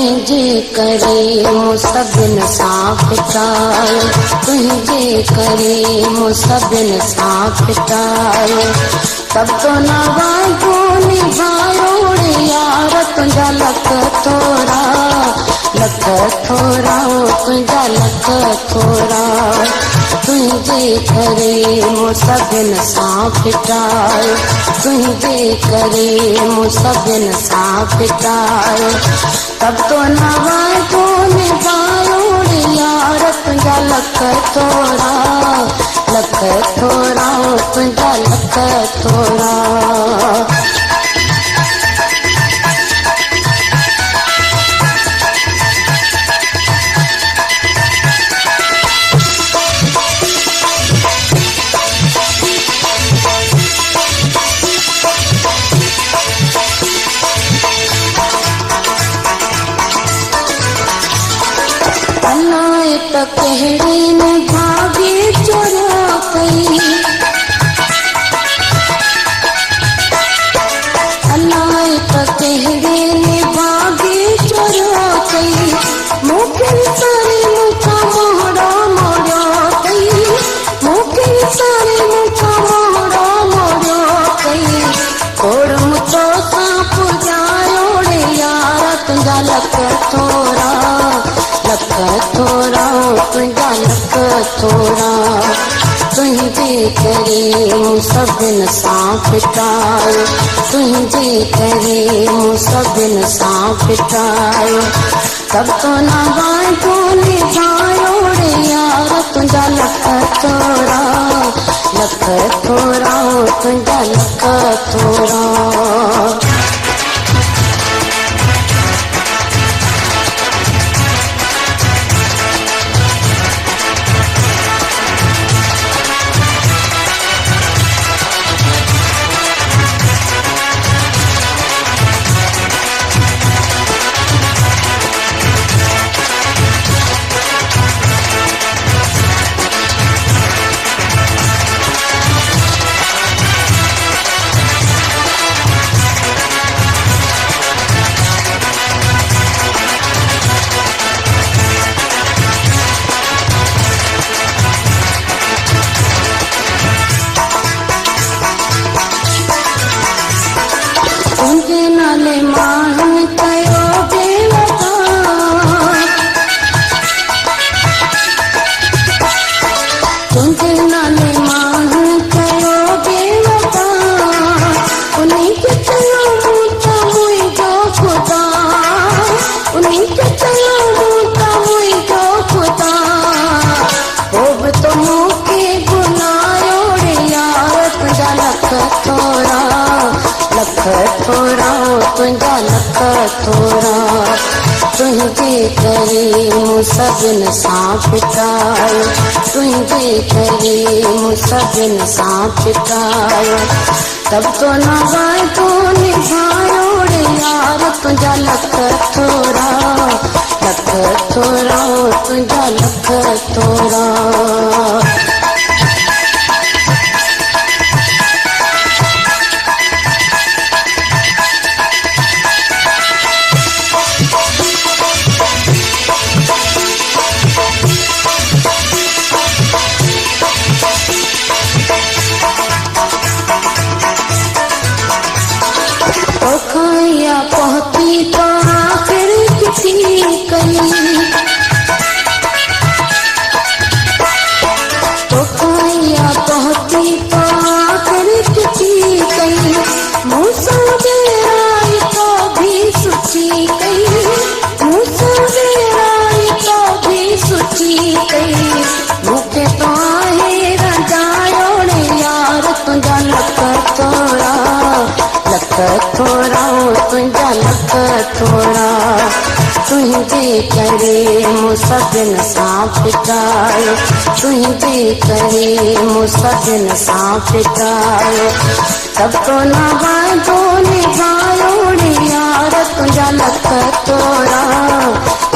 तुझे करे मुसबिन सां फिटायो, तुझे करे मुसबिन सां फिटायो। तब तो नवाज़ो निभायो रे यार तुझा लख थोरा, लख थोरा तुझा लख थोरा। तुझे करे मुसबिन सां फिटायो, तुझे करे मुसबिन सां फिटायो। तब तो नवाज़ो निभायो रे यार तुझा लख थोरा, लख थोरा तुझा लख थोरा। त कहिड़े ने भागे चोरा कई, अलाए त कहिड़े ने भागे चोरा कई। मूंखे सारे मूंखां मोहरा मोड़ियो कई, मूंखे सारे मूंखां मोहरा मोड़ियो कई। खोड़ मुतो सां पुॼायो रे यार तुंहिंजा लख थोरा, लख थोरा तुझा लख थोरा। तुझे करे मुसबिन सां फिटायो, तुझे करे मुसबिन सां फिटायो। तब तो नवाज़ो निभायो रे यार तुझा लख थोरा, लख थोरा तुझा लख थोरा। तुझे नाले माण्हुनि कयो बेवफा, तुझे नाले माण्हुनि कयो बेवफा। उन्हीं खे चयो मूं त मुंहिंजो ख़ुदा, उन्हीं खे चयो मूं त मुंहिंजो ख़ुदा। पोइ बि तो मूंखे भुलायो रे यार तुंहिंजा लख थोरा, लख थोरा तुझा लख थोरा। तुझे करे मुसबिन सां फिटायो, तुझे करे मुसबिन सां फिटायो। तब तो नवाज़ो निभायो रे यार तुझा लख थोरा, लख थोरा तुझा लख थोरा। या पहुंची तो आखिर किसी कई, तो या पहुंची तो आखिर किसी कई। मूसा बेराई तो भी सुची कई, मूसा बेराई तो भी सुची कई। मूंखे तो आहे रजायो रे यार तुझा लख थोरा, लख थोरा तुझा लख थोरा। तुझे करे मुसबिन सां फिटायो, तुझे करे मुसबिन सां फिटायो। तब तो नवाज़ो निभायो रे यार तुझा लख थोरा,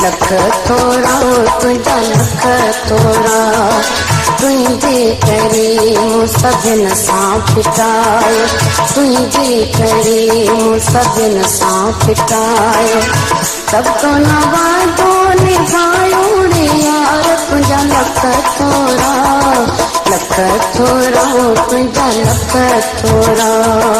लख थोरा तुझा लख थोरा। तुझे करे मुसबिन सां फिटायो, तुझे करे मुसबिन सां फिटायो। सबको नवादो निभायो रे यार तुझा लख थोरा तुझा लख थोरा।